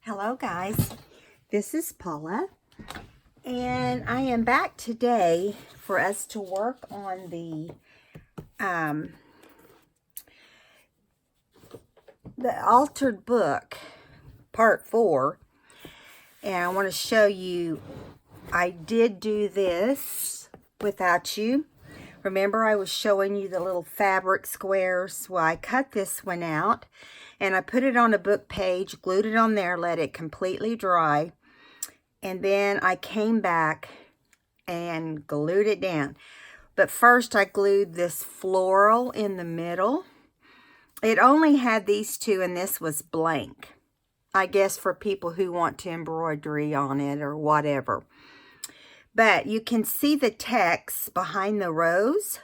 Hello guys, this is Paula, and I am back today for us to work on the altered book part 4, and I want to show you I did do this without you. Remember, I was showing you the little fabric squares. Well, I cut this one out and I put it on a book page, glued it on there, let it completely dry, and then I came back and glued it down. But first I glued this floral in the middle. It only had these two and this was blank. I guess for people who want to embroidery on it or whatever. But you can see the text behind the rose,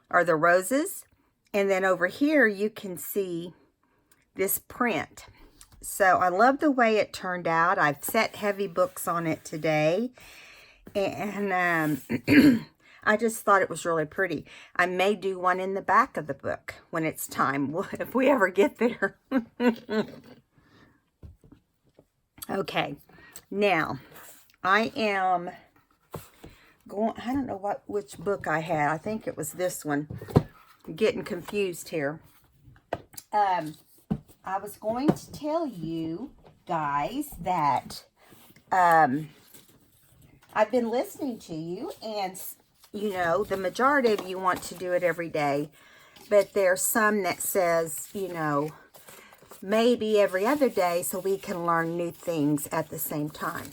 or the roses. And then over here you can see this print. So I love the way it turned out. I've set heavy books on it today. And I just thought it was really pretty. I may do one in the back of the book when it's time, if we ever get there. Okay, now I am going, I don't know which book I had. I think it was this one. I'm getting confused here. I was going to tell you guys that I've been listening to you, and you know, the majority of you want to do it every day, but there's some that says, you know, maybe every other day so we can learn new things at the same time.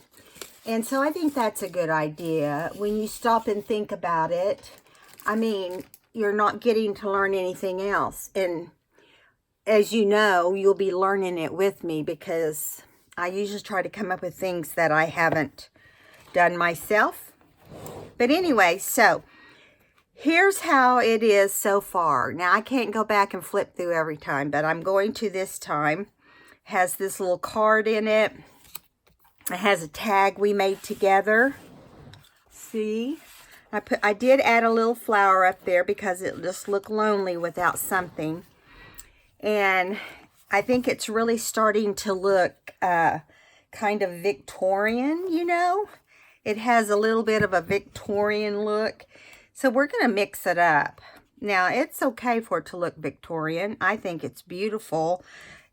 And so I think that's a good idea. When you stop and think about it, I mean, you're not getting to learn anything else. And as you know, you'll be learning it with me because I usually try to come up with things that I haven't done myself. But anyway, so here's how it is so far. Now, I can't go back and flip through every time, but I'm going to this time. It has this little card in it. It has a tag we made together. See? I did add a little flower up there because it just looked lonely without something. And I think it's really starting to look kind of Victorian, you know? It has a little bit of a Victorian look. So we're going to mix it up. Now, it's okay for it to look Victorian. I think it's beautiful.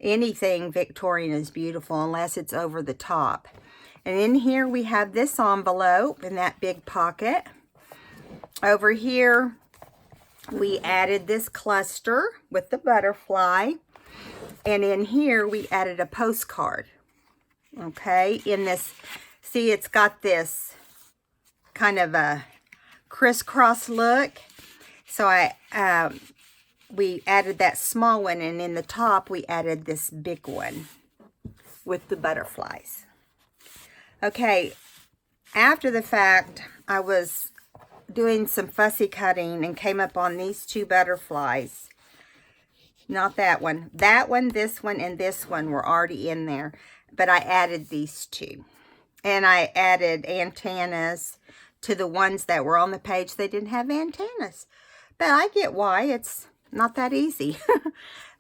Anything Victorian is beautiful unless it's over the top. And in here we have this envelope in that big pocket. Over here we added this cluster with the butterfly. And in here we added a postcard. Okay, in this, see, it's got this kind of a crisscross look. So we added that small one, and in the top we added this big one with the butterflies. Okay, after the fact, I was doing some fussy cutting and came up on these two butterflies. Not that one. That one, this one, and this one were already in there. But I added these two. And I added antennas to the ones that were on the page. They didn't have antennas. But I get why. It's not that easy.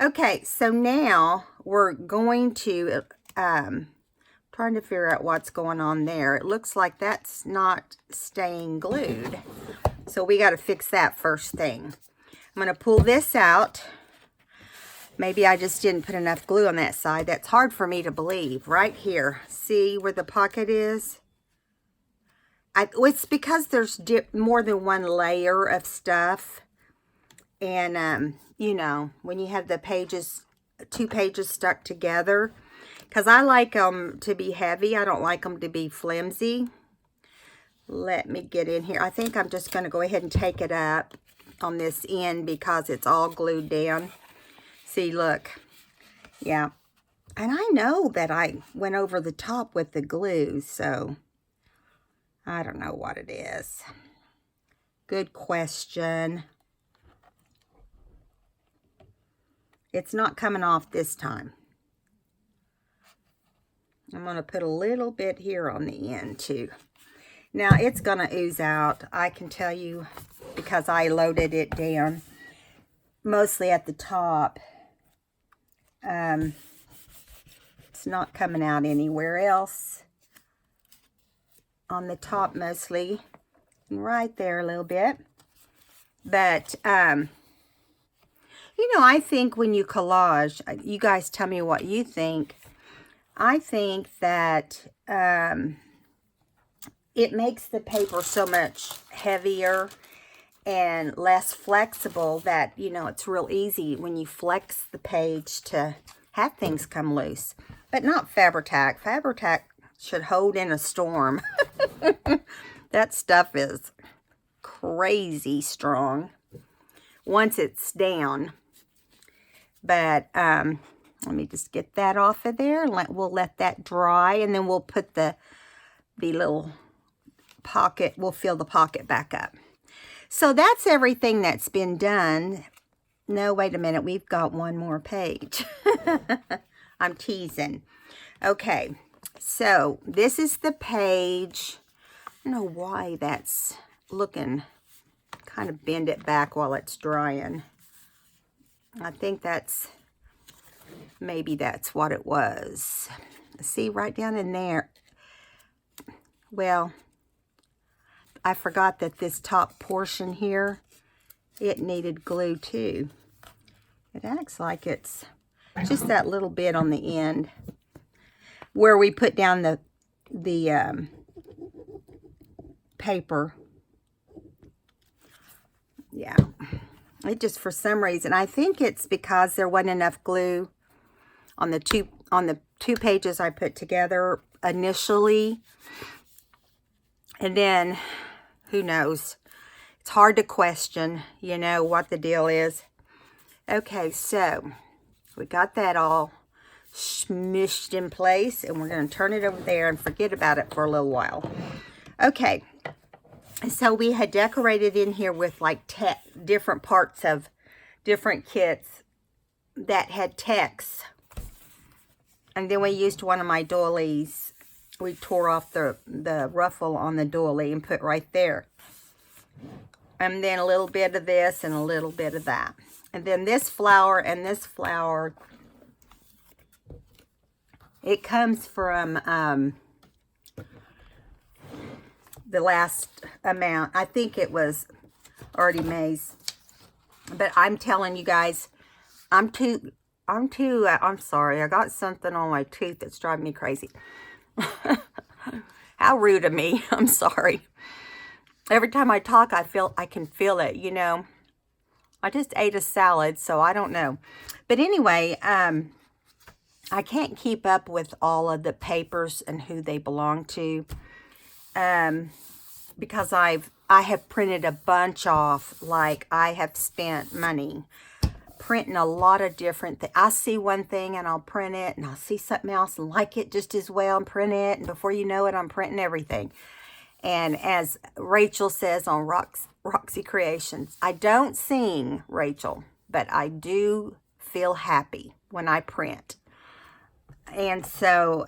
Okay, so now we're going to... trying to figure out what's going on there. It looks like that's not staying glued. So we got to fix that first thing. I'm going to pull this out. Maybe I just didn't put enough glue on that side. That's hard for me to believe. Right here. See where the pocket is? It's because there's more than one layer of stuff. And, you know, when you have the pages, 2 pages stuck together. Because I like them to be heavy. I don't like them to be flimsy. Let me get in here. I think I'm just going to go ahead and take it up on this end because it's all glued down. See, look. Yeah. And I know that I went over the top with the glue, so I don't know what it is. Good question. It's not coming off this time. I'm going to put a little bit here on the end too. Now it's going to ooze out. I can tell you because I loaded it down mostly at the top. It's not coming out anywhere else. On the top mostly. And right there a little bit. But, you know, I think when you collage, you guys tell me what you think. I think that it makes the paper so much heavier and less flexible that, you know, it's real easy when you flex the page to have things come loose. But not Fabri-Tac. Fabri-Tac should hold in a storm. That stuff is crazy strong once it's down. But let me just get that off of there. We'll let that dry, and then we'll put the little pocket, we'll fill the pocket back up. So that's everything that's been done. No, wait a minute, we've got one more page. I'm teasing. Okay, so this is the page. I don't know why that's looking, kind of bend it back while it's drying. I think maybe that's what it was. See, right down in there. Well, I forgot that this top portion here, it needed glue too. It acts like it's just that little bit on the end where we put down the paper. Yeah, it just, for some reason, I think it's because there wasn't enough glue on the two pages I put together initially. And then, who knows? It's hard to question, you know, what the deal is. Okay, so we got that all smushed in place, and we're going to turn it over there and forget about it for a little while. Okay, so we had decorated in here with like different parts of different kits that had text. And then we used one of my doilies. We tore off the ruffle on the doily and put right there. And then a little bit of this and a little bit of that. And then this flower and this flower, it comes from the last amount. I think it was Artie Mae's. But I'm telling you guys, I'm sorry. I got something on my tooth that's driving me crazy. How rude of me. I'm sorry. Every time I talk, I can feel it, you know. I just ate a salad, so I don't know. But anyway, I can't keep up with all of the papers and who they belong to. Because I have printed a bunch off. Like, I have spent money printing a lot of different things. I see one thing and I'll print it, and I'll see something else and like it just as well and print it, and before you know it, I'm printing everything. And as Rachel says on Roxy Creations, I don't sing, Rachel, but I do feel happy when I print. And so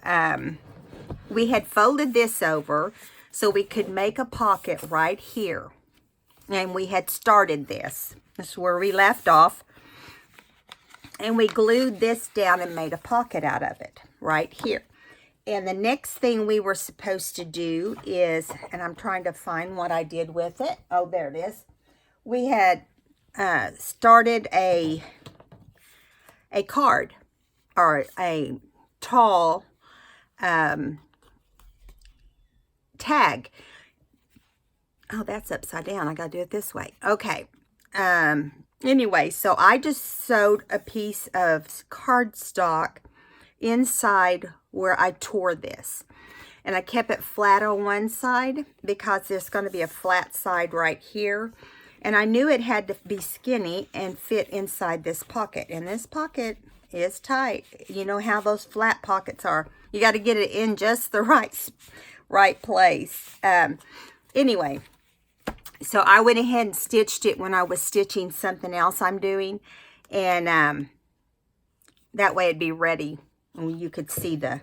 we had folded this over so we could make a pocket right here. And we had started this. This is where we left off. And we glued this down and made a pocket out of it right here. And the next thing we were supposed to do is, and I'm trying to find what I did with it. Oh, there it is. We had started a card, or a tall tag. Oh, that's upside down. I got to do it this way. Okay. Anyway, so I just sewed a piece of cardstock inside where I tore this. And I kept it flat on one side because there's going to be a flat side right here. And I knew it had to be skinny and fit inside this pocket. And this pocket is tight. You know how those flat pockets are. You got to get it in just the right place. Anyway, so I went ahead and stitched it when I was stitching something else I'm doing. And that way it'd be ready. And you could see the...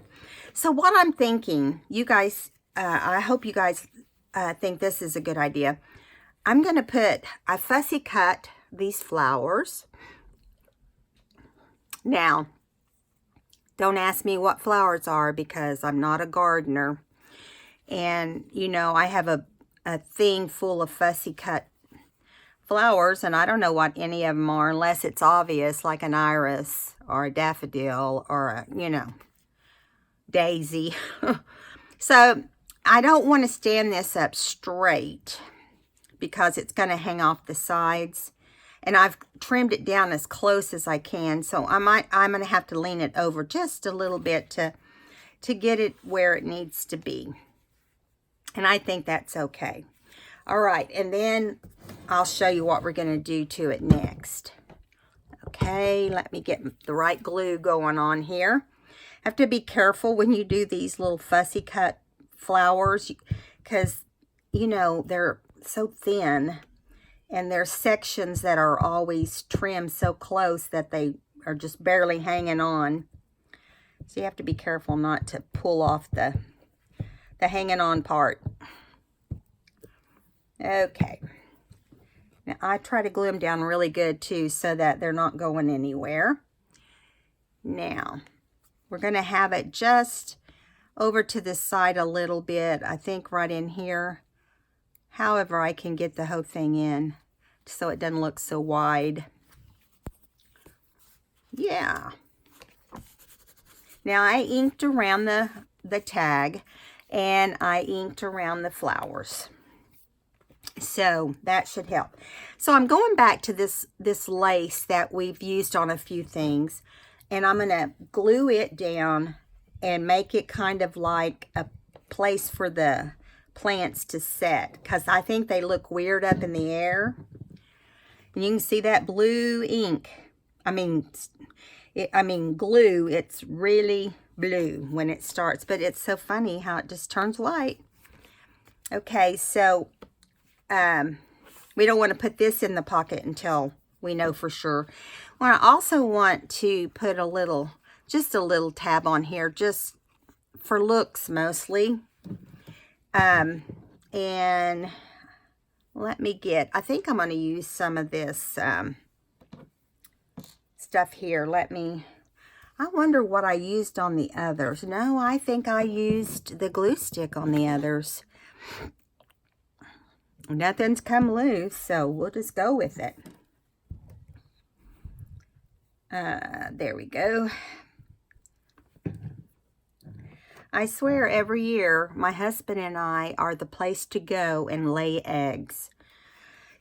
So what I'm thinking, you guys, I hope you guys think this is a good idea. I'm going to I fussy cut these flowers. Now, Don't ask me what flowers are because I'm not a gardener. And, you know, I have a thing full of fussy cut flowers, and I don't know what any of them are unless it's obvious, like an iris or a daffodil or a, you know, daisy. So I don't want to stand this up straight because it's going to hang off the sides. And I've trimmed it down as close as I can, so I'm going to have to lean it over just a little bit to get it where it needs to be. And I think that's okay. All right, and then I'll show you what we're going to do to it next. Okay, let me get the right glue going on here. Have to be careful when you do these little fussy cut flowers because, you know, they're so thin. And there's sections that are always trimmed so close that they are just barely hanging on. So you have to be careful not to pull off the hanging on part. Okay. Now I try to glue them down really good too so that they're not going anywhere. Now, we're going to have it just over to the side a little bit. I think right in here. However, I can get the whole thing in so it doesn't look so wide. Yeah. Now I inked around the tag and I inked around the flowers. So that should help. So I'm going back to this lace that we've used on a few things, and I'm going to glue it down and make it kind of like a place for the plants to set, because I think they look weird up in the air. And you can see that blue ink. I mean glue. It's really blue when it starts, but it's so funny how it just turns white. Okay, so we don't want to put this in the pocket until we know for sure. Well, I also want to put just a little tab on here, just for looks mostly. And let me I think I'm going to use some of this stuff here. I wonder what I used on the others. No, I think I used the glue stick on the others. Nothing's come loose, so we'll just go with it. There we go. I swear every year my husband and I are the place to go and lay eggs.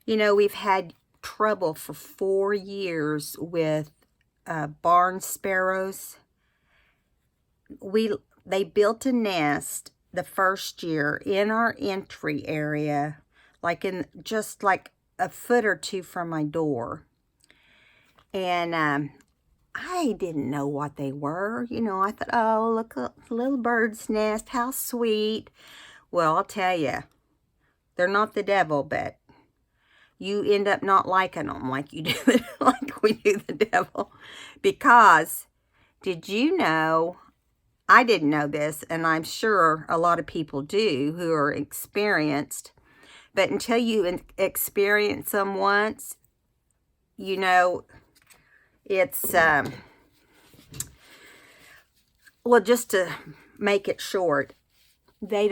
You know, we've had trouble for 4 years with barn sparrows. They built a nest the first year in our entry area, just like a foot or two from my door. And I didn't know what they were. You know, I thought, oh, look, a little bird's nest, how sweet. Well, I'll tell you, they're not the devil, but you end up not liking them like we do the devil. Because, did you know, I didn't know this, and I'm sure a lot of people do who are experienced, but until you experience them once, you know, it's, well, just to make it short, they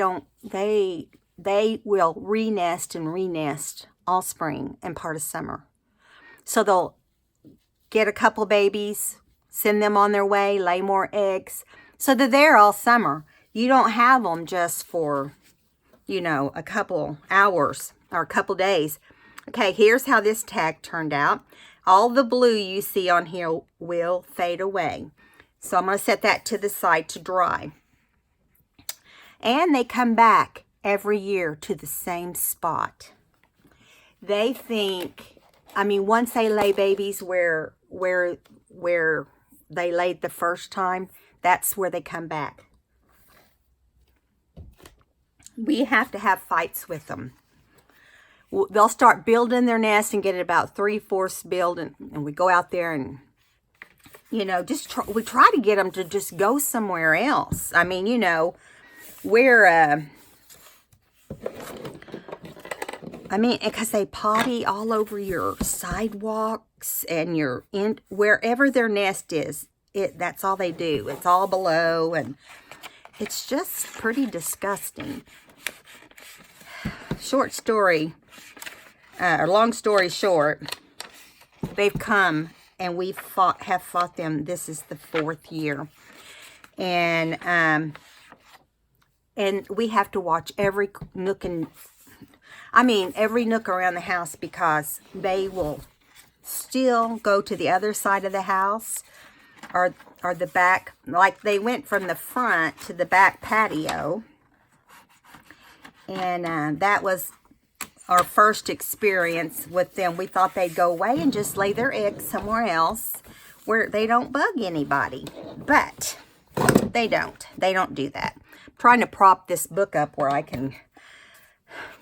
will re-nest and re-nest all spring and part of summer. So they'll get a couple babies, send them on their way, lay more eggs. So they're there all summer. You don't have them just for, you know, a couple hours or a couple days. Okay, here's how this tag turned out. All the blue you see on here will fade away. So I'm going to set that to the side to dry. And they come back every year to the same spot. They think, I mean, once they lay babies where they laid the first time, that's where they come back. We have to have fights with them. They'll start building their nest and get it about 3/4 built, and we go out there and, you know, we try to get them to just go somewhere else. I mean, you know, because they potty all over your sidewalks and wherever their nest is. that's all they do. It's all below, and it's just pretty disgusting. Short story, or long story short, they've come and have fought them. This is the 4th year. And we have to watch every nook every nook around the house, because they will still go to the other side of the house, or the back. Like, they went from the front to the back patio. And that was our first experience with them. We thought they'd go away and just lay their eggs somewhere else where they don't bug anybody. But they don't. They don't do that. I'm trying to prop this book up where I can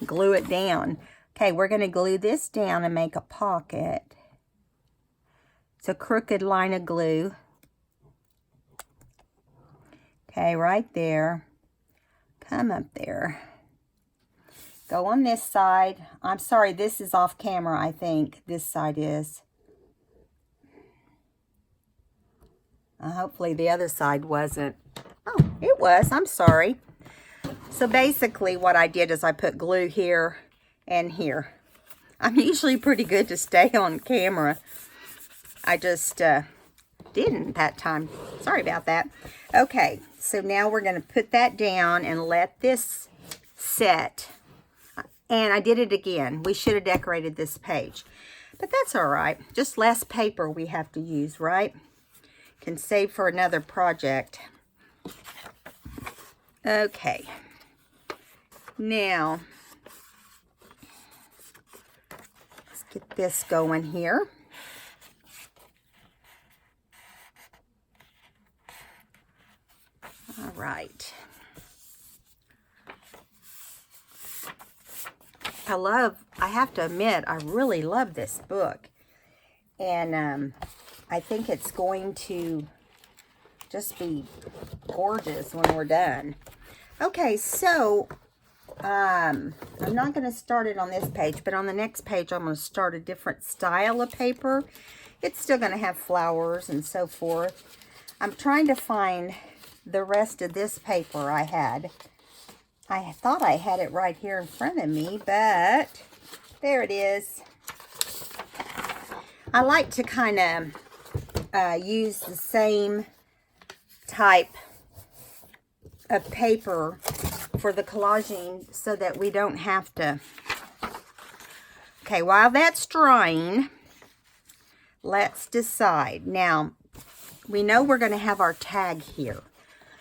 glue it down. Okay, we're going to glue this down and make a pocket. It's a crooked line of glue. Okay, right there. Come up there. Go on this side. I'm sorry, this is off camera, I think. This side is. Hopefully the other side wasn't. Oh, it was. I'm sorry. So basically what I did is I put glue here and here. I'm usually pretty good to stay on camera. I just didn't that time. Sorry about that. Okay, so now we're going to put that down and let this set. And I did it again. We should have decorated this page. But that's all right. Just less paper we have to use, right? Can save for another project. Okay. Now, let's get this going here. All right. I have to admit, I really love this book. And I think it's going to just be gorgeous when we're done. Okay, so I'm not going to start it on this page, but on the next page I'm going to start a different style of paper. It's still going to have flowers and so forth. I'm trying to find the rest of this paper I had. I thought I had it right here in front of me, but there it is. I like to kind of use the same type of paper for the collaging so that we don't have to. Okay, while that's drying, let's decide. Now, we know we're going to have our tag here.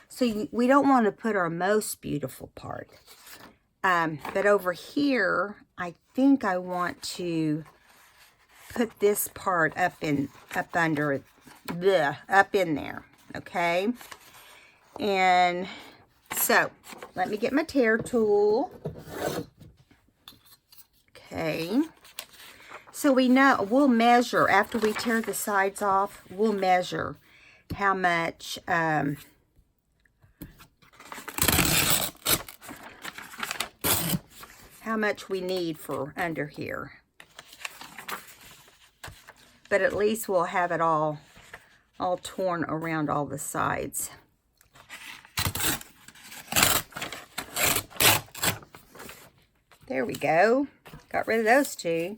So we don't want to put our most beautiful part. But over here, I think I want to put this part up in there. Okay. And so let me get my tear tool. Okay. So we know, we'll measure after we tear the sides off, we'll measure how much we need for under here. But at least we'll have it all torn around all the sides. There we go. Got rid of those two.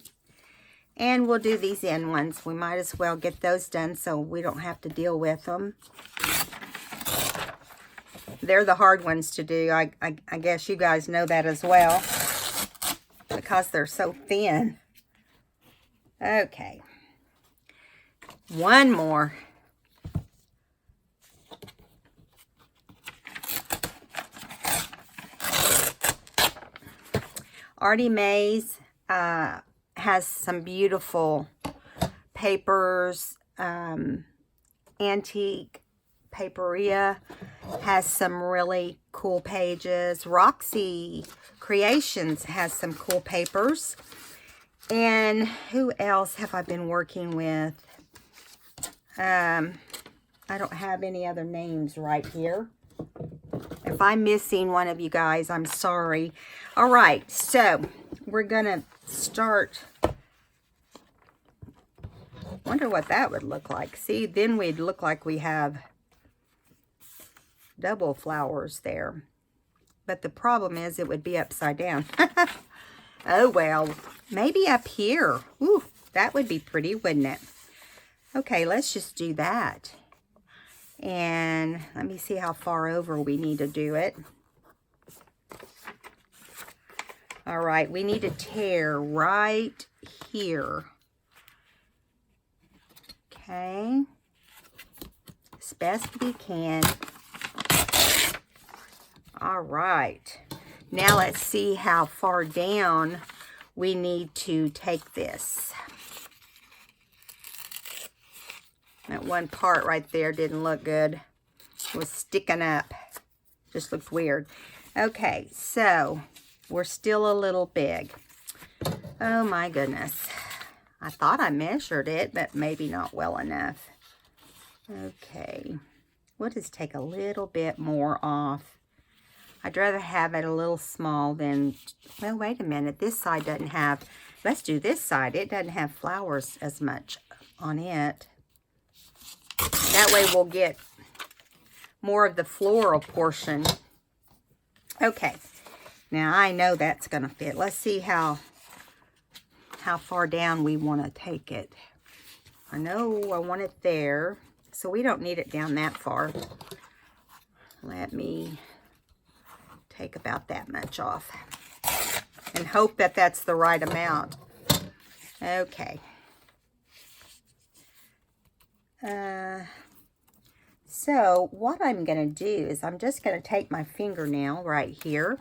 And we'll do these end ones. We might as well get those done so we don't have to deal with them. They're the hard ones to do. I guess you guys know that as well, because they're so thin. Okay. One more. Artie Mays has some beautiful papers. Antique Paperia has some really cool pages. Roxy Creations has some cool papers. And who else have I been working with? I don't have any other names right here. If I'm missing one of you guys, I'm sorry. All right, so we're going to start. One wonder what that would look like. See, then we'd look like we have double flowers there. But the problem is it would be upside down. Oh, well, maybe up here. Ooh, that would be pretty, wouldn't it? Okay, let's just do that. And let me see how far over we need to do it. All right, we need to tear right here. Okay. As best we can. All right. Now let's see how far down we need to take this. That one part right there didn't look good. It was sticking up. Just looked weird. Okay, so we're still a little big. Oh my goodness. I thought I measured it, but maybe not well enough. Okay. We'll just take a little bit more off. I'd rather have it a little small than, well, wait a minute. This side doesn't have, let's do this side. It doesn't have flowers as much on it. That way we'll get more of the floral portion. Okay. Now I know that's going to fit. Let's see how far down we want to take it. I know I want it there. So we don't need it down that far. Let me take about that much off and hope that that's the right amount. Okay. So what I'm going to do is I'm just going to take my fingernail right here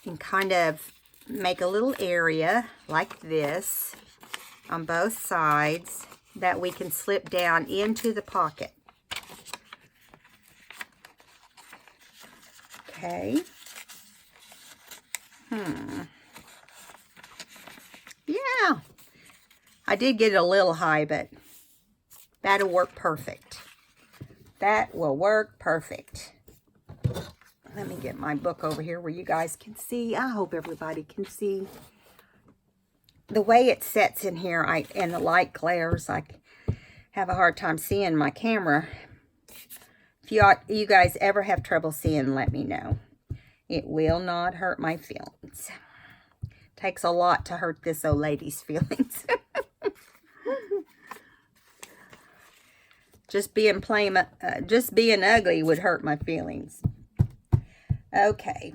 and kind of make a little area like this on both sides that we can slip down into the pocket. Okay. Yeah. I did get it a little high, but that'll work perfect. That will work perfect. Let me get my book over here where you guys can see. I hope everybody can see. The way it sets in here, and the light glares, I have a hard time seeing my camera. If you guys ever have trouble seeing, let me know. It will not hurt my feelings. Takes a lot to hurt this old lady's feelings. Just being ugly would hurt my feelings. Okay.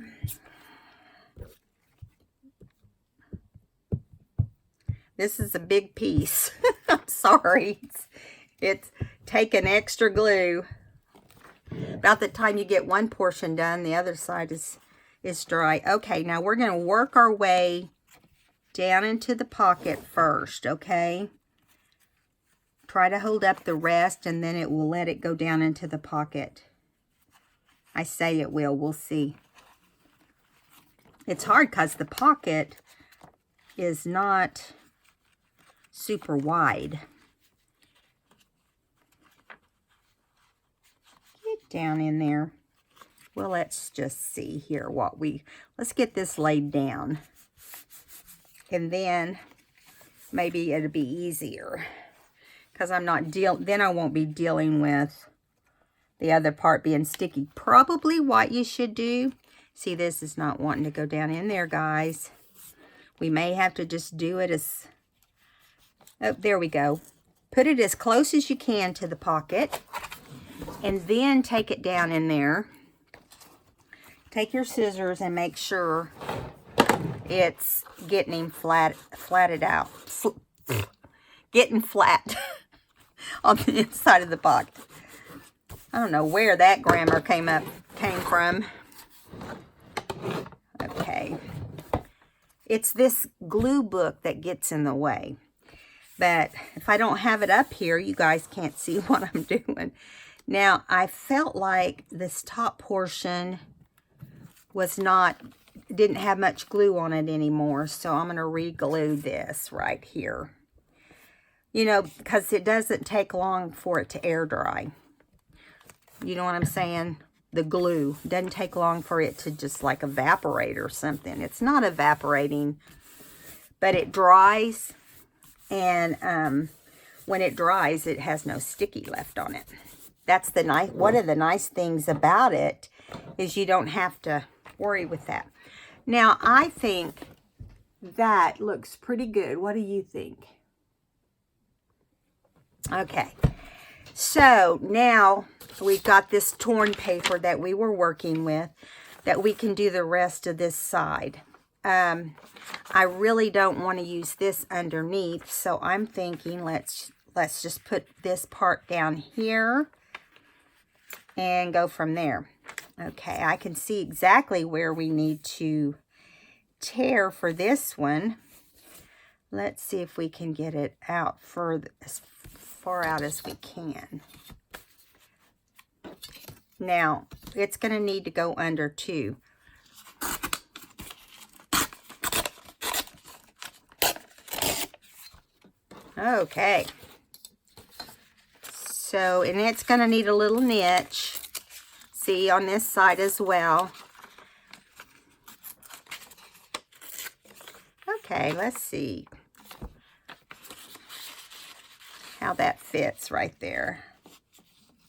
This is a big piece. I'm sorry. It's taking extra glue. About the time you get one portion done, the other side is dry. Okay, now we're going to work our way down into the pocket first, okay? Try to hold up the rest, and then it will let it go down into the pocket. I say it will. We'll see. It's hard because the pocket is not super wide. Get down in there. Well, let's just see here what let's get this laid down. And then maybe it'll be easier. Because then I won't be dealing with the other part being sticky. Probably what you should do. See, this is not wanting to go down in there, guys. We may have to just do it as... Oh, there we go. Put it as close as you can to the pocket. And then take it down in there. Take your scissors and make sure it's getting flatted out. Getting flat on the inside of the pocket. I don't know where that grammar came from. Okay. It's this glue book that gets in the way. But if I don't have it up here, you guys can't see what I'm doing. Now, I felt like this top portion didn't have much glue on it anymore. So I'm going to re-glue this right here. You know, because it doesn't take long for it to air dry. You know what I'm saying? The glue. Doesn't take long for it to just like evaporate or something. It's not evaporating, but it dries. And when it dries, it has no sticky left on it. That's the nice, one of the nice things about it is you don't have to worry with that. Now, I think that looks pretty good. What do you think? Okay. So now we've got this torn paper that we were working with that we can do the rest of this side. I really don't want to use this underneath, so I'm thinking let's just put this part down here and go from there. Okay, I can see exactly where we need to tear for this one. Let's see if we can get it out further, as far out as we can. Now, it's going to need to go under too. Okay. So, and it's going to need a little niche. See, on this side as well. Okay, let's see how that fits right there.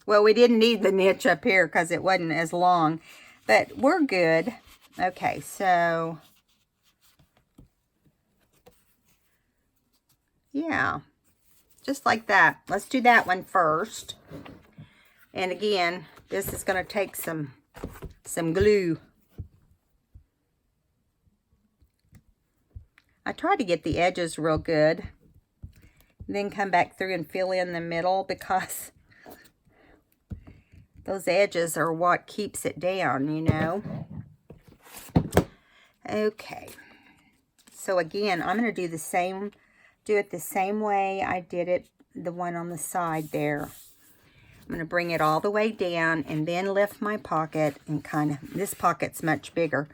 Well, we didn't need the niche up here because it wasn't as long, but we're good. Okay, so yeah, just like that. Let's do that one first. And again, this is going to take some glue. I try to get the edges real good. Then come back through and fill in the middle because those edges are what keeps it down, you know. Okay. So again, I'm going to do it the same way I did it, the one on the side there. I'm going to bring it all the way down and then lift my pocket and kind of, this pocket's much bigger,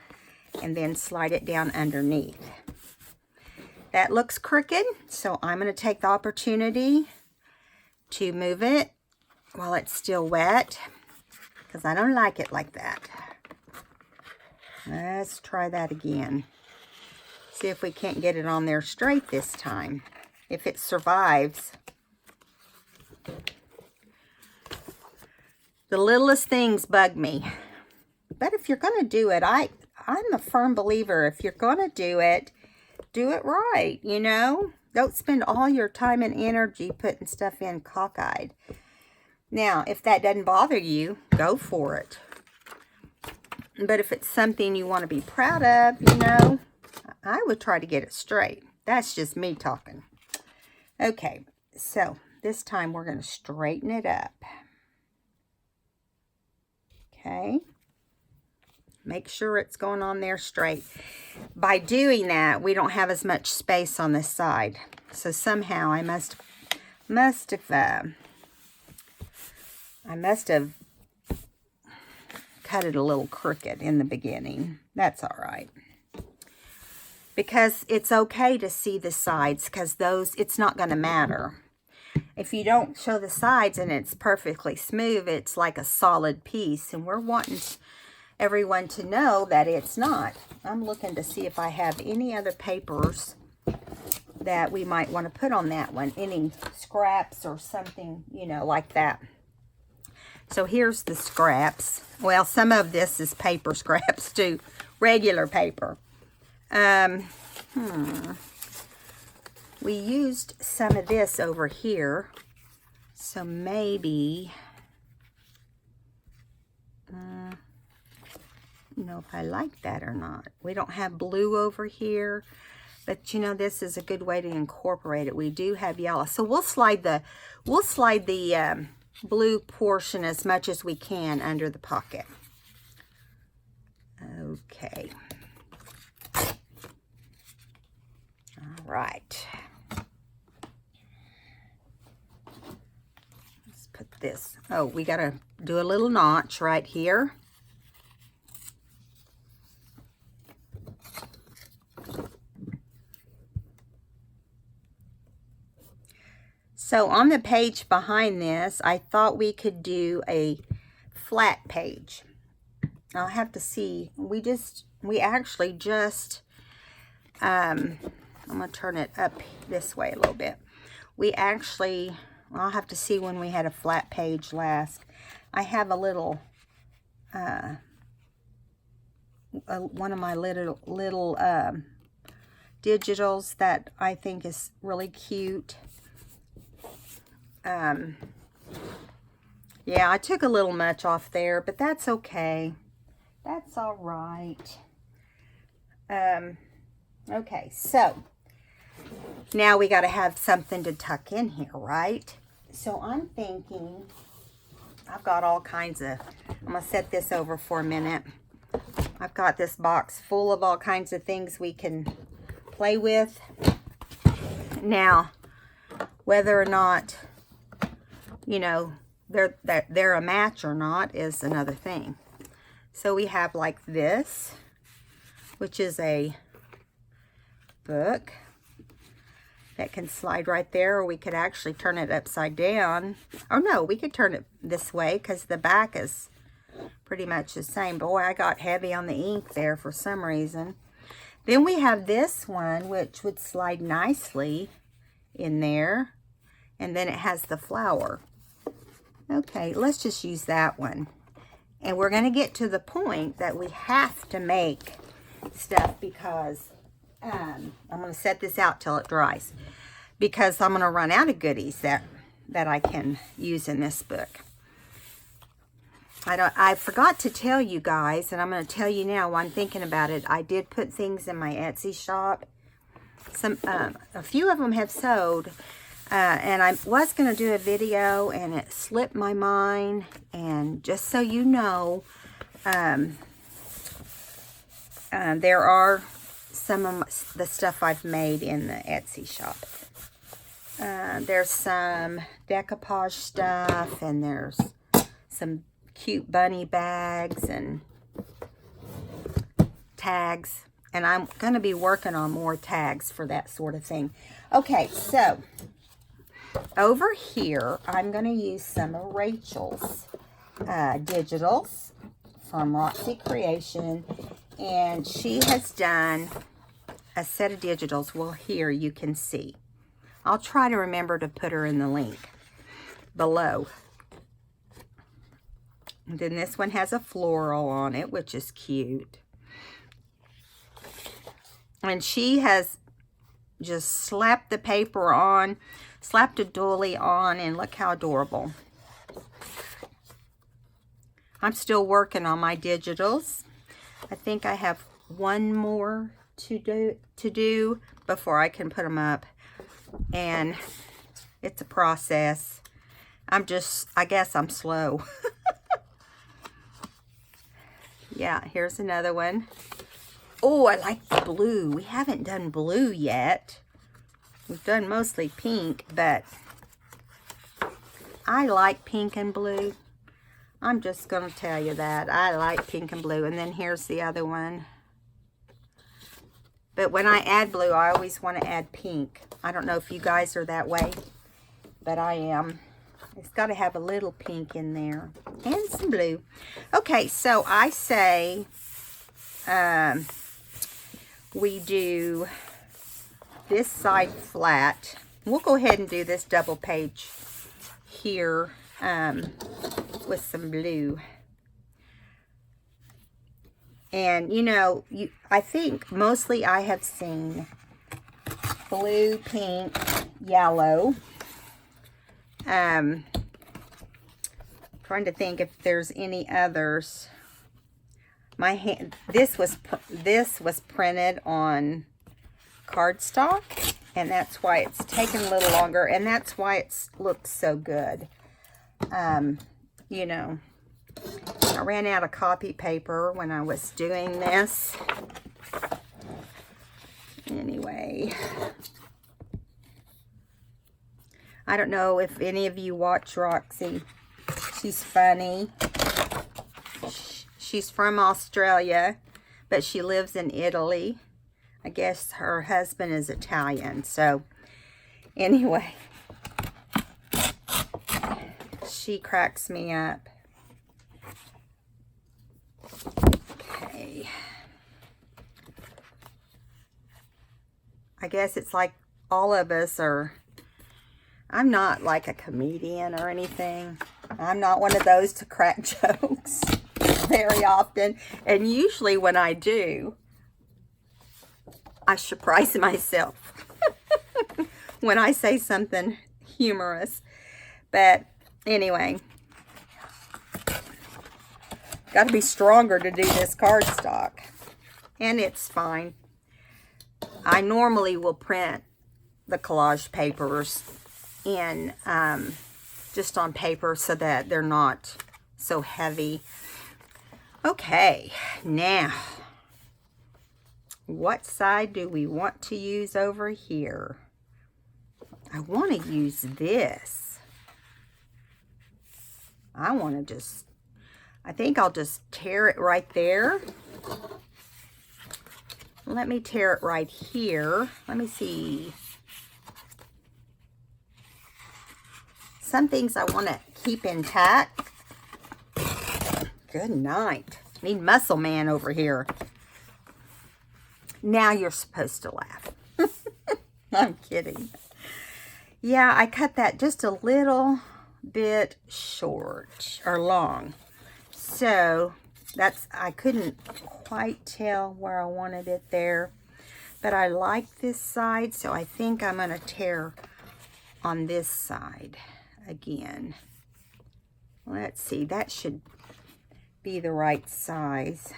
and then slide it down underneath. That looks crooked, so I'm going to take the opportunity to move it while it's still wet, because I don't like it like that. Let's try that again. See if we can't get it on there straight this time, if it survives. The littlest things bug me. But if you're going to do it, I'm a firm believer, if you're going to do it right, you know? Don't spend all your time and energy putting stuff in cockeyed. Now, if that doesn't bother you, go for it. But if it's something you want to be proud of, you know, I would try to get it straight. That's just me talking. Okay, so this time we're going to straighten it up. Okay. Make sure it's going on there straight. By doing that, we don't have as much space on this side. So somehow I must have cut it a little crooked in the beginning. That's all right. Because it's okay to see the sides, because it's not going to matter. If you don't show the sides and it's perfectly smooth, it's like a solid piece, and we're wanting everyone to know that it's not. I'm looking to see if I have any other papers that we might want to put on that one. Any scraps or something, you know, like that. So here's the scraps. Well, some of this is paper scraps too. Regular paper. We used some of this over here. So maybe... know if I like that or not. We don't have blue over here, but you know, this is a good way to incorporate it. We do have yellow, so we'll slide the blue portion as much as we can under the pocket. Okay. All right. Let's put this. Oh, we got to do a little notch right here. So on the page behind this, I thought we could do a flat page. I'll have to see. We actually just, I'm going to turn it up this way a little bit. We actually, I'll have to see when we had a flat page last. I have a little, one of my little digitals that I think is really cute. Yeah, I took a little much off there, but that's okay. That's all right. Okay, so now we got to have something to tuck in here, right? So I'm thinking, I've got all kinds of, I'm going to set this over for a minute. I've got this box full of all kinds of things we can play with. Now, whether or not, you know, they're a match or not is another thing. So we have like this, which is a book that can slide right there, or we could actually turn it upside down. Oh no, we could turn it this way because the back is pretty much the same. Boy, I got heavy on the ink there for some reason. Then we have this one, which would slide nicely in there, and then it has the flower. Okay, let's just use that one. And we're going to get to the point that we have to make stuff because I'm going to set this out till it dries, because I'm going to run out of goodies that I can use in this book. I forgot to tell you guys, and I'm going to tell you now while I'm thinking about it. I did put things in my Etsy shop. A few of them have sold. And I was going to do a video, and it slipped my mind. And just so you know, there are some of the stuff I've made in the Etsy shop. There's some decoupage stuff, and there's some cute bunny bags and tags. And I'm going to be working on more tags for that sort of thing. Okay, so over here, I'm going to use some of Rachel's digitals from Roxy Creation. And she has done a set of digitals. Well, here you can see. I'll try to remember to put her in the link below. And then this one has a floral on it, which is cute. And she has just slapped the paper on, slapped a doily on, and look how adorable. I'm still working on my digitals. I think I have one more to do before I can put them up. And it's a process. I guess I'm slow. Yeah, here's another one. Oh, I like the blue. We haven't done blue yet. We've done mostly pink, but I like pink and blue. I'm just going to tell you that. I like pink and blue. And then here's the other one. But when I add blue, I always want to add pink. I don't know if you guys are that way, but I am. It's got to have a little pink in there. And some blue. Okay, so I say we do this side flat. We'll go ahead and do this double page here with some blue. And you know, I think mostly I have seen blue, pink, yellow. Trying to think if there's any others. This was printed on cardstock, and that's why it's taken a little longer, and that's why it looks so good. You know, I ran out of copy paper when I was doing this. Anyway, I don't know if any of you watch Roxy. She's funny. She's from Australia, but she lives in Italy. I guess her husband is Italian. So, anyway, she cracks me up. Okay. I guess it's like all of us are I'm not like a comedian or anything. I'm not one of those to crack jokes very often. And usually when I do, I surprise myself when I say something humorous. But anyway, got to be stronger to do this cardstock. And it's fine. I normally will print the collage papers in just on paper so that they're not so heavy. Okay, now what side do we want to use over here? I want to use this. I think I'll just tear it right there. Let me tear it right here. Let me see. Some things I want to keep intact. Good night. Need muscle man over here. Now you're supposed to laugh. I'm kidding. Yeah, I cut that just a little bit short or long. So I couldn't quite tell where I wanted it there. But I like this side, so I think I'm going to tear on this side again. Let's see, that should be the right size.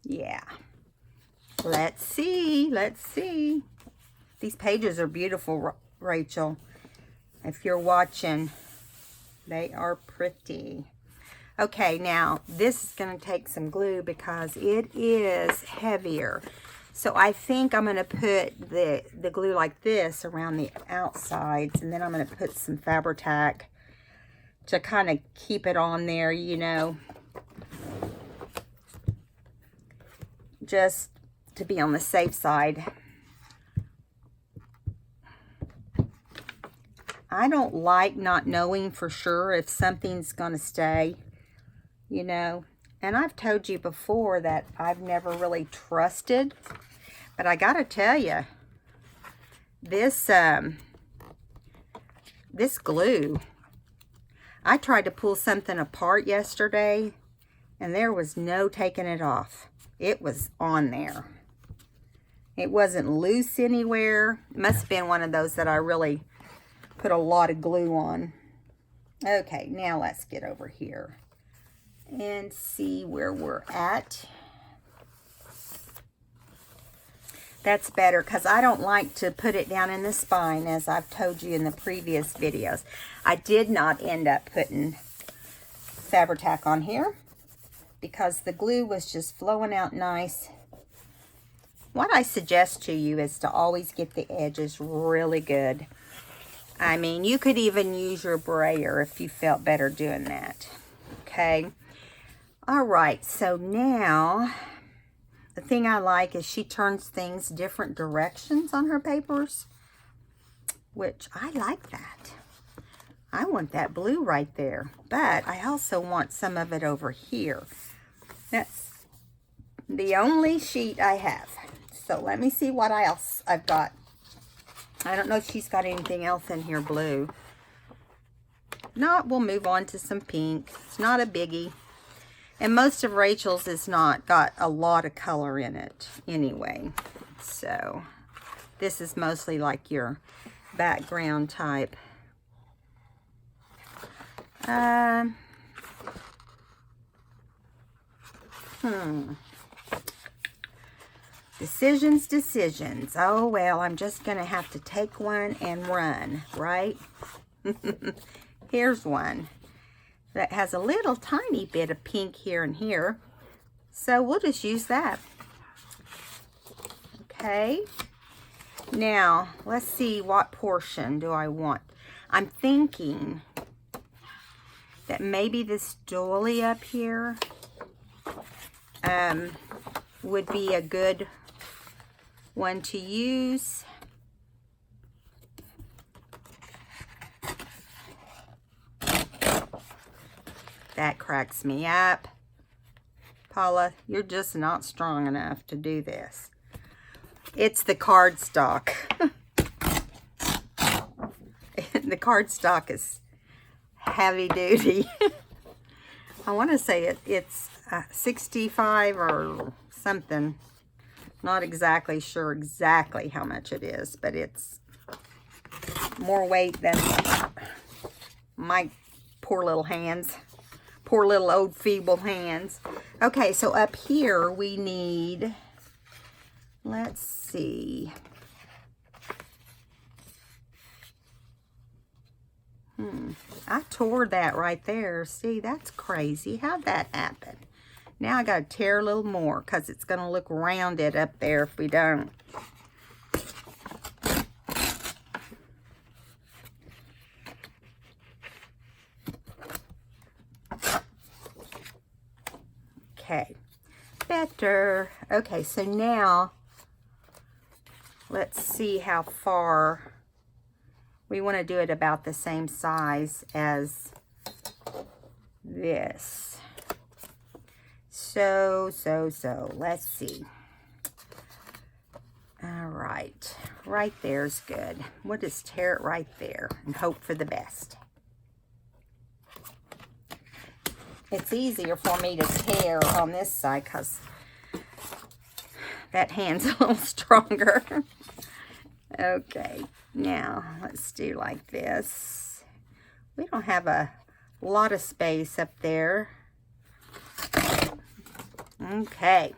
Yeah. Let's see. These pages are beautiful, Rachel. If you're watching, they are pretty. Okay, now this is going to take some glue because it is heavier. So I think I'm going to put the glue like this around the outsides, and then I'm going to put some Fabri-Tac to kind of keep it on there, you know, just to be on the safe side. I don't like not knowing for sure if something's going to stay, you know. And I've told you before that I've never really trusted. But I got to tell you, this glue, I tried to pull something apart yesterday, and there was no taking it off. It was on there. It wasn't loose anywhere. It must have been one of those that I really put a lot of glue on. Okay, now let's get over here and see where we're at. That's better because I don't like to put it down in the spine, as I've told you in the previous videos. I did not end up putting Fabri-Tac on here because the glue was just flowing out nice. What I suggest to you is to always get the edges really good. I mean, you could even use your brayer if you felt better doing that. Okay. All right. So now, the thing I like is she turns things different directions on her papers, which I like that. I want that blue right there, but I also want some of it over here. That's the only sheet I have. So let me see what else I've got. I don't know if she's got anything else in here blue. Not, we'll move on to some pink. It's not a biggie. And most of Rachel's is not got a lot of color in it anyway. So this is mostly like your background type. Decisions. Oh, well, I'm just going to have to take one and run, right? Here's one that has a little tiny bit of pink here and here. So we'll just use that. Okay. Now, let's see, what portion do I want? I'm thinking that maybe this doily up here would be a good one to use. That cracks me up. Paula, you're just not strong enough to do this. It's the cardstock. The cardstock is heavy duty. I want to say it's 65 or something. Not exactly sure exactly how much it is, but it's more weight than my poor little hands. Poor little old feeble hands. Okay, so up here we need, let's see. I tore that right there. See, that's crazy. How'd that happen? Now I gotta tear a little more because it's gonna look rounded up there if we don't. Okay, better. Okay, so now let's see how far. We want to do it about the same size as this. So, let's see. All right, right there's good. We'll just tear it right there and hope for the best. It's easier for me to tear on this side because that hand's a little stronger. Okay, now let's do like this. We don't have a lot of space up there. Okay,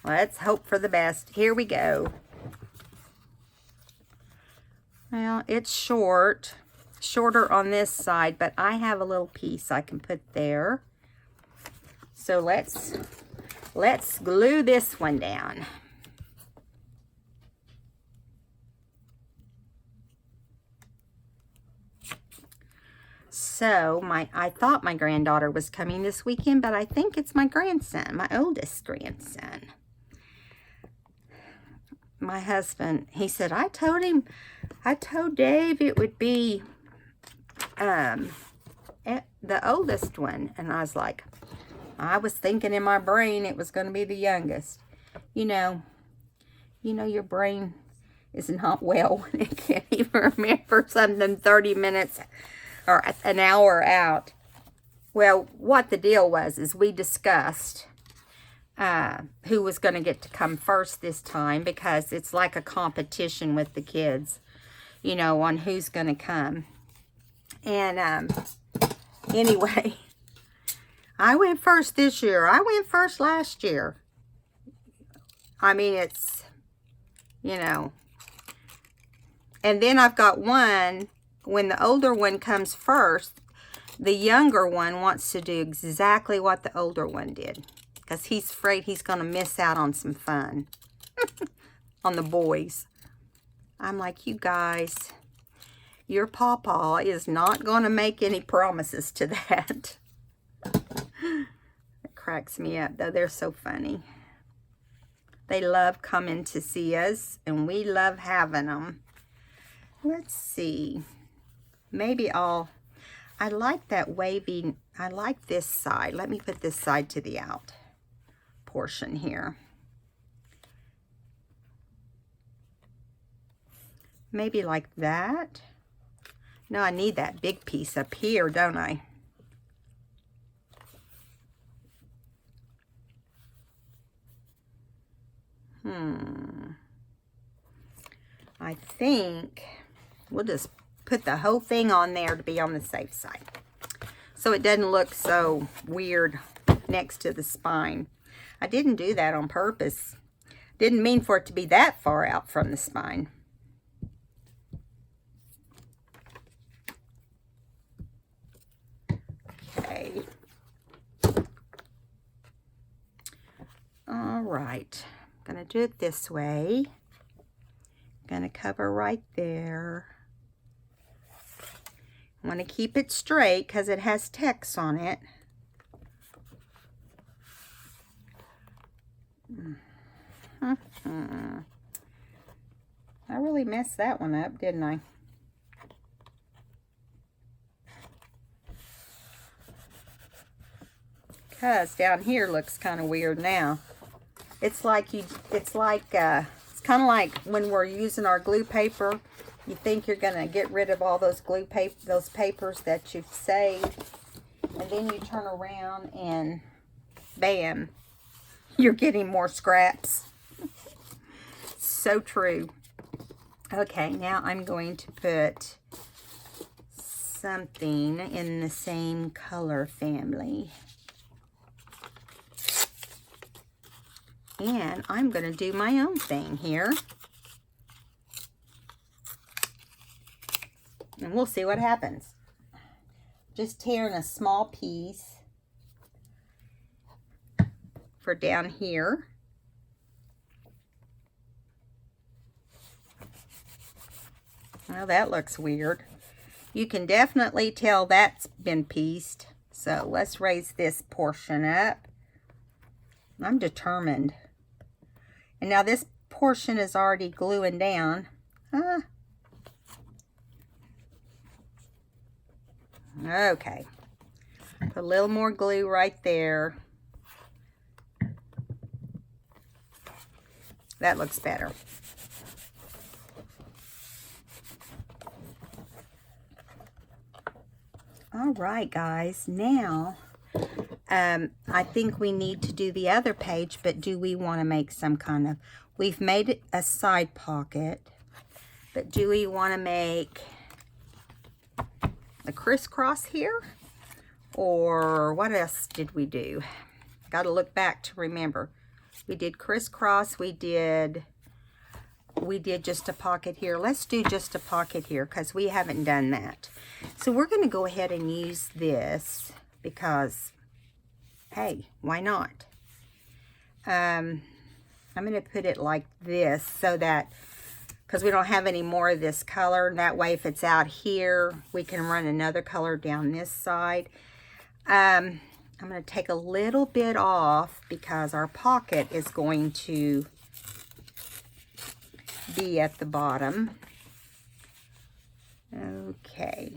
let's hope for the best. Here we go. Well, it's shorter on this side, but I have a little piece I can put there. So let's glue this one down. So I thought my granddaughter was coming this weekend, but I think it's my grandson, my oldest grandson. My husband, he said, I told Dave it would be the oldest one. And I was like, I was thinking in my brain it was going to be the youngest. You know your brain is not well when it can't even remember something 30 minutes or an hour out. Well, what the deal was is we discussed who was going to get to come first this time, because it's like a competition with the kids, on who's going to come. And anyway, I went first this year. I went first last year. I mean, it's, and then I've got one. When the older one comes first, the younger one wants to do exactly what the older one did, because he's afraid he's going to miss out on some fun on the boys. I'm like, you guys, your pawpaw is not going to make any promises to that. It cracks me up, though. They're so funny. They love coming to see us, and we love having them. Let's see. Maybe I like that wavy, I like this side. Let me put this side to the out portion here. Maybe like that. No, I need that big piece up here, don't I? I think we'll just put the whole thing on there to be on the safe side, so it doesn't look so weird next to the spine. I didn't do that on purpose. Didn't mean for it to be that far out from the spine. Okay. All right. I'm going to do it this way. I'm going to cover right there. I want to keep it straight because it has text on it. I really messed that one up, didn't I? Because down here looks kind of weird now. It's kind of like when we're using our glue paper. You think you're going to get rid of all those those papers that you've saved. And then you turn around and bam, you're getting more scraps. So true. Okay, now I'm going to put something in the same color family. And I'm going to do my own thing here. And we'll see what happens. Just tearing a small piece for down here. Well, that looks weird. You can definitely tell that's been pieced. So let's raise this portion up. I'm determined. And now this portion is already gluing down. Okay. Put a little more glue right there. That looks better. All right, guys. Now, I think we need to do the other page, but do we want to make some kind of... We've made a side pocket, but do we want to make a crisscross here? Or what else did we do? Got to look back to remember. We did crisscross. We did just a pocket here. Let's do just a pocket here because we haven't done that. So we're going to go ahead and use this because, hey, why not? I'm going to put it like this so that, because we don't have any more of this color, and that way if it's out here, we can run another color down this side. I'm going to take a little bit off because our pocket is going to be at the bottom. Okay,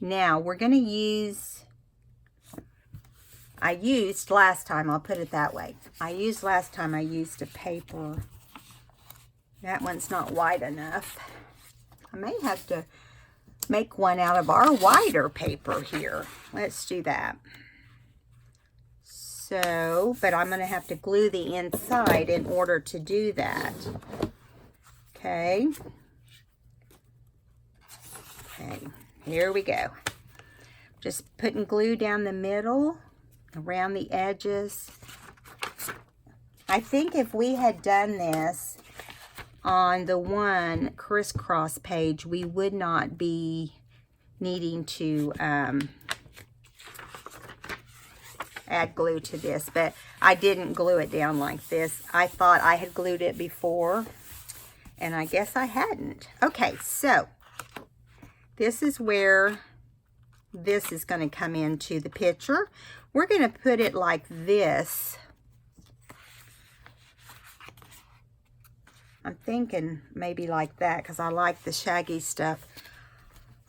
now we're going to use, I used last time, I'll put it that way. I used a paper. That one's not wide enough. I may have to make one out of our wider paper here. Let's do that. So, but I'm going to have to glue the inside in order to do that. Okay. Okay, here we go. Just putting glue down the middle, around the edges. I think if we had done this on the one crisscross page, we would not be needing to add glue to this, but I didn't glue it down like this. I thought I had glued it before, and I guess I hadn't. Okay, so this is where this is going to come into the picture. We're going to put it like this. I'm thinking maybe like that because I like the shaggy stuff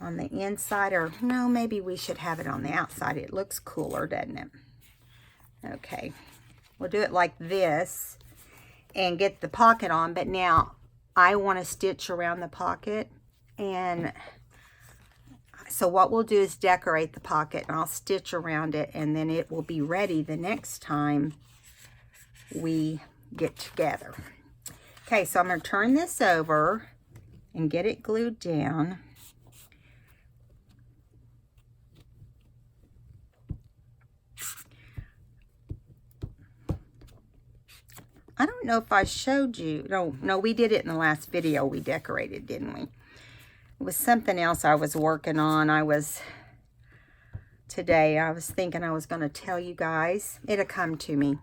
on the inside, or no, maybe we should have it on the outside. It looks cooler, doesn't it? Okay, we'll do it like this and get the pocket on, but now I want to stitch around the pocket, and so what we'll do is decorate the pocket, and I'll stitch around it, and then it will be ready the next time we get together. Okay, so I'm going to turn this over and get it glued down. I don't know if I showed you. No, we did it in the last video. We decorated, didn't we? It was something else I was working on. Today I was thinking I was going to tell you guys. It'll come to me.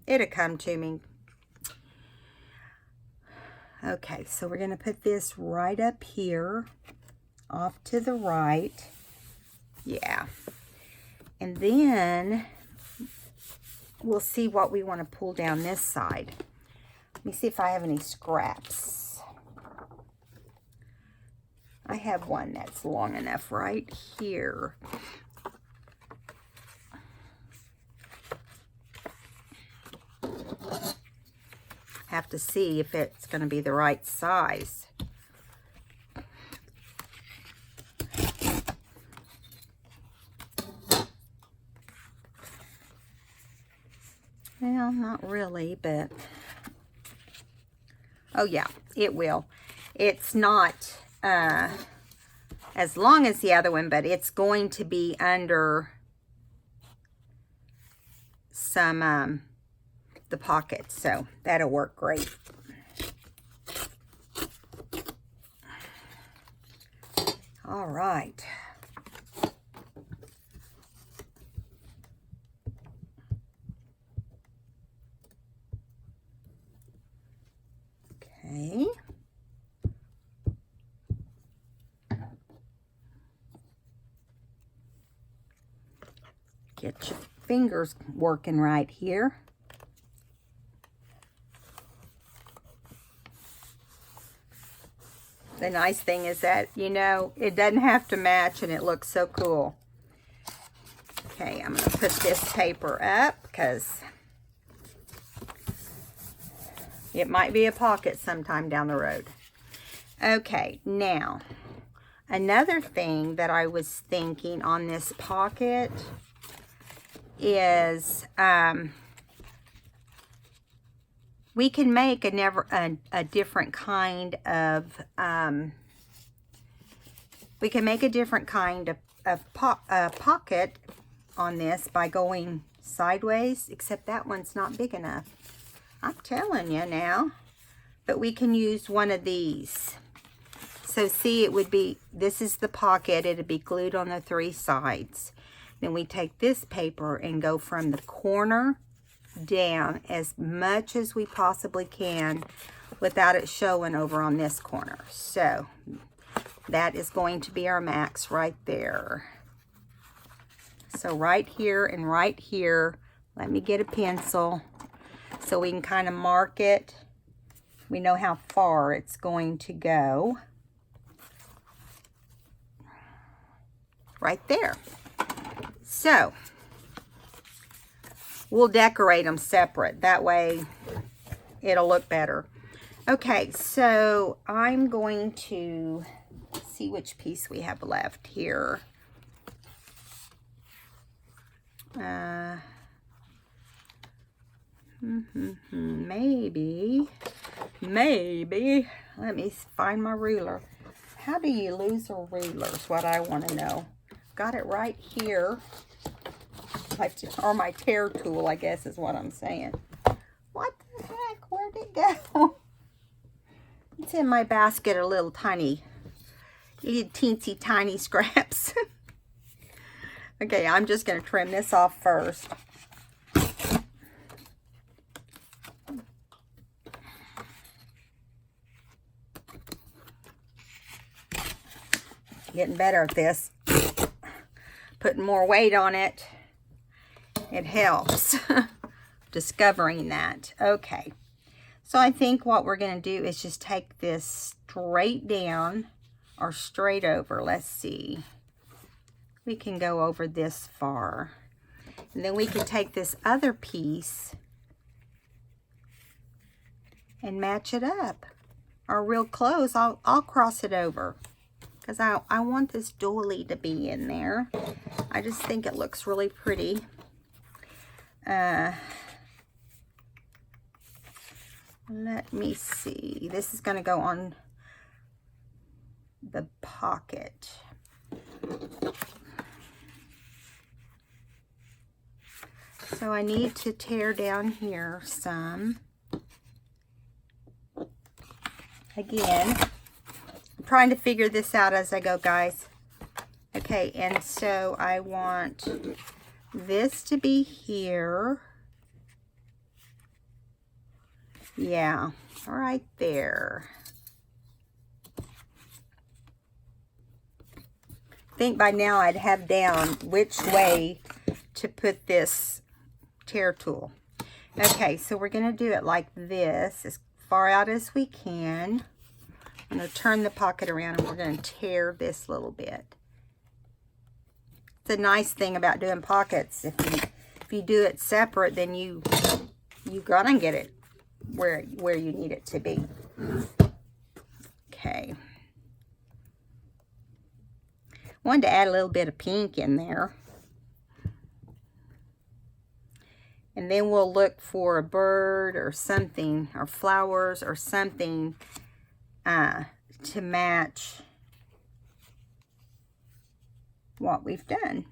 It'll come to me. Okay, so we're going to put this right up here, off to the right. Yeah. And then we'll see what we want to pull down this side. Let me see if I have any scraps. I have one that's long enough right here. have to see if it's going to be the right size. Well, not really, but oh yeah, it will. It's not as long as the other one, but it's going to be under some the pockets, so that'll work great. All right. Okay. Get your fingers working right here. The nice thing is that, you know, it doesn't have to match and it looks so cool. Okay, I'm going to put this paper up because it might be a pocket sometime down the road. Okay, now, another thing that I was thinking on this pocket is we can make a different kind of pocket on this by going sideways, except that one's not big enough. I'm telling you now. But we can use one of these. So see, it would be, this is the pocket. It'd be glued on the 3 sides. Then we take this paper and go from the corner down as much as we possibly can without it showing over on this corner. So that is going to be our max right there. So right here and right here, let me get a pencil so we can kind of mark it. We know how far it's going to go. Right there. So we'll decorate them separate. That way it'll look better. Okay, so I'm going to see which piece we have left here. Maybe. Let me find my ruler. How do you lose a ruler is what I want to know. Got it right here. Or my tear tool, I guess is what I'm saying. What the heck? Where'd it go? It's in my basket of little teensy tiny scraps. Okay, I'm just going to trim this off first. Getting better at this. Putting more weight on it. It helps. Discovering that. Okay. So I think what we're going to do is just take this straight down or straight over. Let's see. We can go over this far. And then we can take this other piece and match it up. Or real close. I'll cross it over. Because I want this doily to be in there. I just think it looks really pretty. Let me see. This is going to go on the pocket. So I need to tear down here some. Again, I'm trying to figure this out as I go, guys. Okay, and so I want this to be here. Yeah, right there. I think by now I'd have down which way to put this tear tool. Okay, so we're going to do it like this, as far out as we can. I'm going to turn the pocket around and we're going to tear this little bit. The nice thing about doing pockets, if you do it separate, then you're gonna get it where you need it to be. Okay. Wanted to add a little bit of pink in there. And then we'll look for a bird or something, or flowers or something to match what we've done.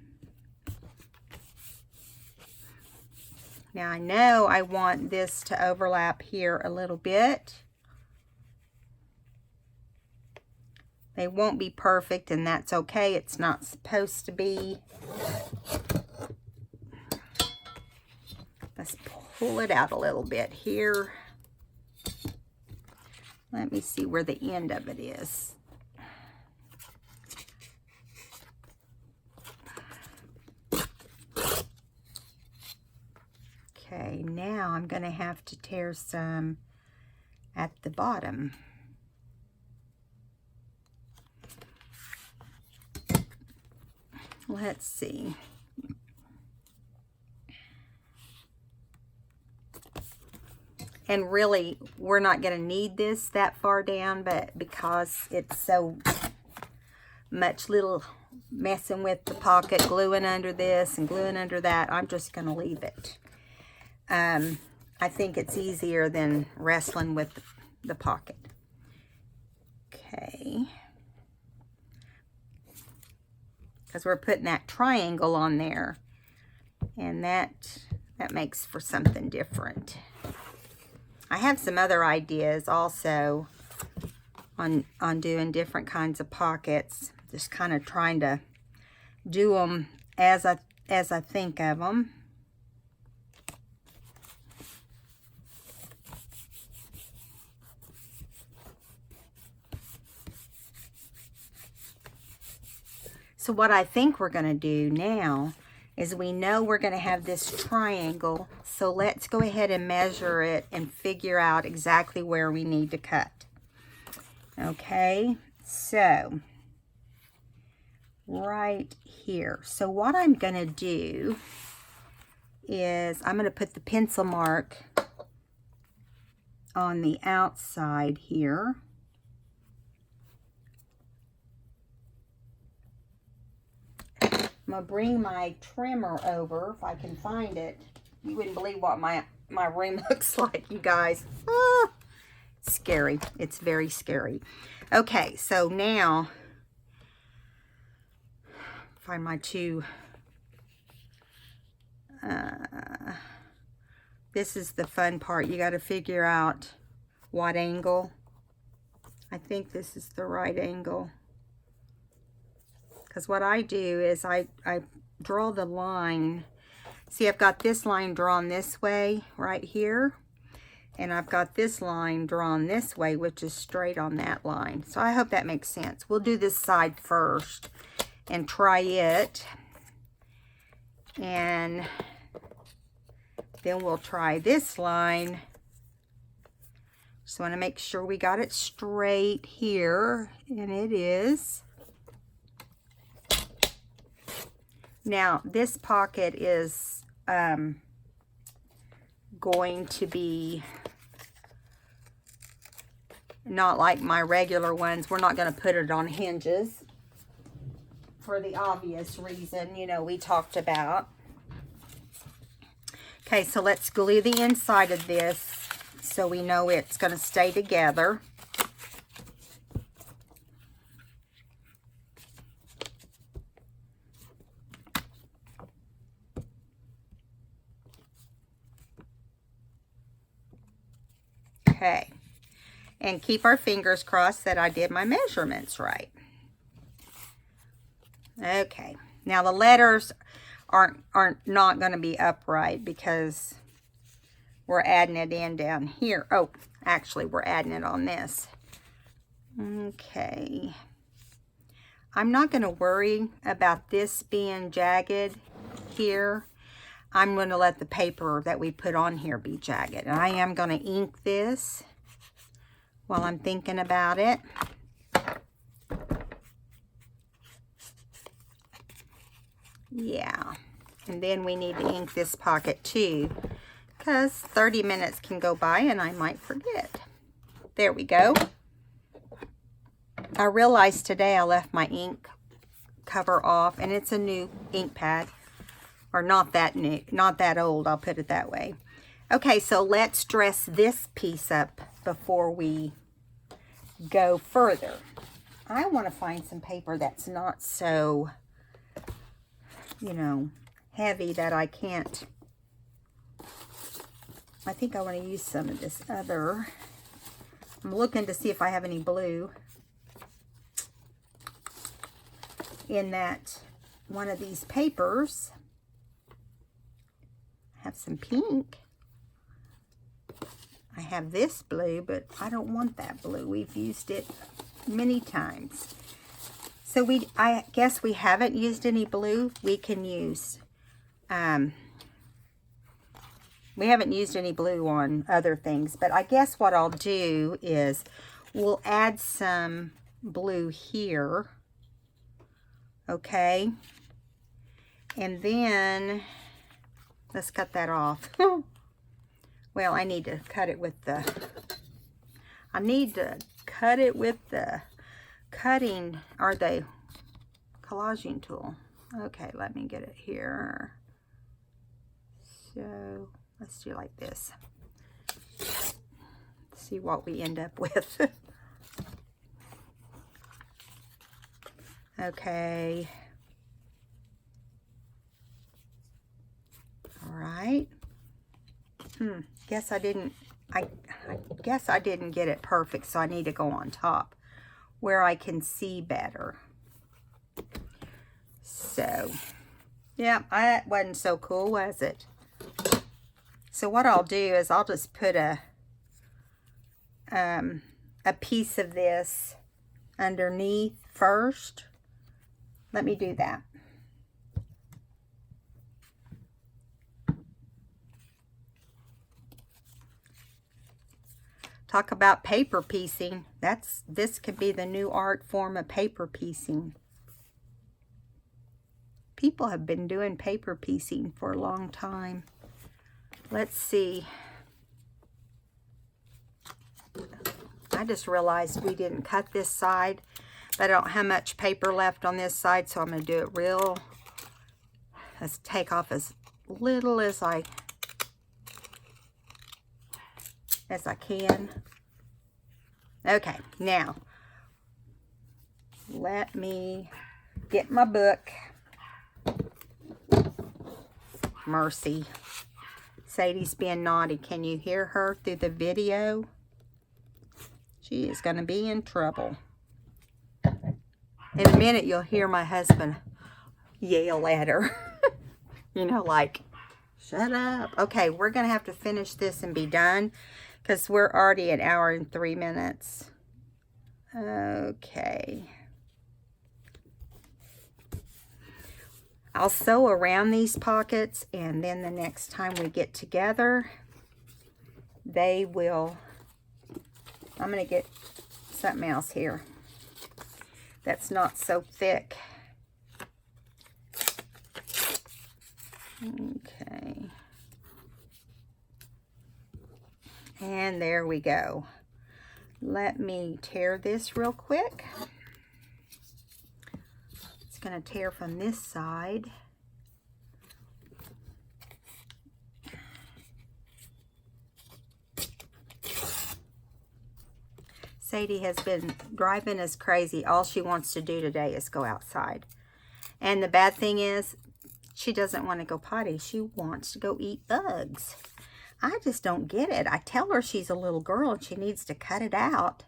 Now I know I want this to overlap here a little bit. They won't be perfect, and that's okay. It's not supposed to be. Let's pull it out a little bit here. Let me see where the end of it is. Okay, now I'm going to have to tear some at the bottom. Let's see. And really, we're not going to need this that far down, but because it's so much little messing with the pocket, gluing under this and gluing under that, I'm just going to leave it. I think it's easier than wrestling with the pocket. Okay. Because we're putting that triangle on there, and that makes for something different. I have some other ideas also on doing different kinds of pockets. Just kind of trying to do them as I think of them. So what I think we're going to do now is, we know we're going to have this triangle, so let's go ahead and measure it and figure out exactly where we need to cut. Okay, so right here. So what I'm going to do is I'm going to put the pencil mark on the outside here. I'm going to bring my trimmer over, if I can find it. You wouldn't believe what my room looks like, you guys. Ah, scary. It's very scary. Okay, so now, find my two. This is the fun part. You got to figure out what angle. I think this is the right angle. Because what I do is I draw the line. See, I've got this line drawn this way right here. And I've got this line drawn this way, which is straight on that line. So I hope that makes sense. We'll do this side first and try it. And then we'll try this line. Just want to make sure we got it straight here. And it is. Now, this pocket is going to be not like my regular ones. We're not going to put it on hinges for the obvious reason, you know, we talked about. Okay, so let's glue the inside of this so we know it's going to stay together. Okay, and keep our fingers crossed that I did my measurements right. Okay, now the letters aren't not going to be upright because we're adding it in down here. Oh, actually, we're adding it on this. Okay, I'm not going to worry about this being jagged here. I'm going to let the paper that we put on here be jagged. And I am going to ink this while I'm thinking about it. Yeah. And then we need to ink this pocket too, because 30 minutes can go by and I might forget. There we go. I realized today I left my ink cover off, and it's a new ink pad, or not that new, not that old, I'll put it that way. Okay, so let's dress this piece up before we go further. I want to find some paper that's not so, you know, heavy that I can't. I think I want to use some of this other. I'm looking to see if I have any blue in that one of these papers. I have some pink. I have this blue, but I don't want that blue. We've used it many times. So I guess we haven't used any blue. We can use, we haven't used any blue on other things, but I guess what I'll do is we'll add some blue here. Okay. And then let's cut that off. Well, I need to cut it with the, cutting, or the collaging tool. Okay, let me get it here. So let's do like this. See what we end up with. Okay. All right. Guess I didn't get it perfect, so I need to go on top where I can see better. So, yeah, that wasn't so cool, was it? So what I'll do is I'll just put a piece of this underneath first. Let me do that. Talk about paper piecing. This could be the new art form of paper piecing. People have been doing paper piecing for a long time. Let's see. I just realized we didn't cut this side. I don't have much paper left on this side, so I'm going to do it real. Let's take off as little as I can. Okay, now let me get my book. Mercy. Sadie's being naughty. Can you hear her through the video? She is going to be in trouble. In a minute, you'll hear my husband yell at her. You know, like, shut up. Okay, we're going to have to finish this and be done because we're already an hour and 3 minutes. Okay. I'll sew around these pockets, and then the next time we get together, they will... I'm going to get something else here that's not so thick. Okay. And there we go. Let me tear this real quick. It's going to tear from this side. Sadie has been driving us crazy. All she wants to do today is go outside. And the bad thing is, she doesn't want to go potty. She wants to go eat bugs. I just don't get it. I tell her she's a little girl and she needs to cut it out.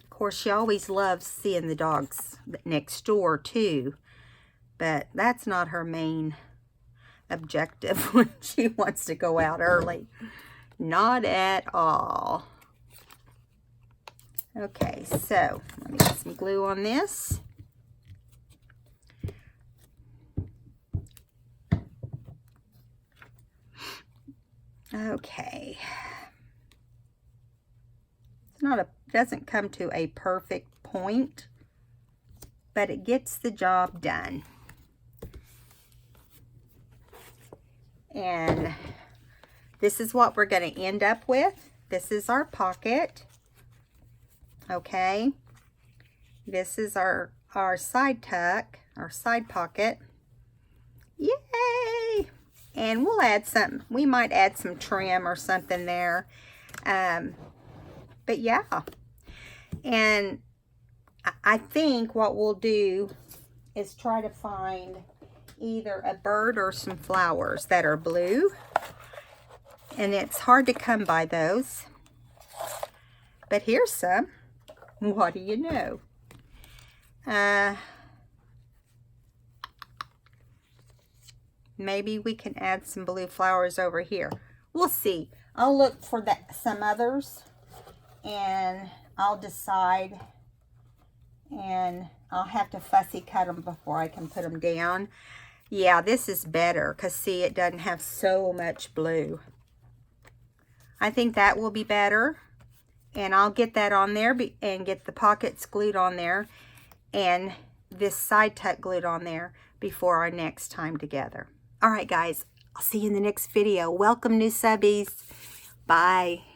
Of course, she always loves seeing the dogs next door too. But that's not her main objective when she wants to go out early. Not at all. Okay, so let me get some glue on this. Okay. Doesn't come to a perfect point, but it gets the job done. And this is what we're going to end up with. This is our pocket. Okay. This is our side tuck, our side pocket. Yay! And we'll add some, we might add some trim or something there. But yeah. And I think what we'll do is try to find either a bird or some flowers that are blue. And it's hard to come by those. But here's some. What do you know? Maybe we can add some blue flowers over here. We'll see. I'll look for some others and I'll decide, and I'll have to fussy cut them before I can put them down. Yeah, this is better because see, it doesn't have so much blue. I think that will be better, and I'll get that on there and get the pockets glued on there and this side tuck glued on there before our next time together. All right, guys, I'll see you in the next video. Welcome, new subbies. Bye.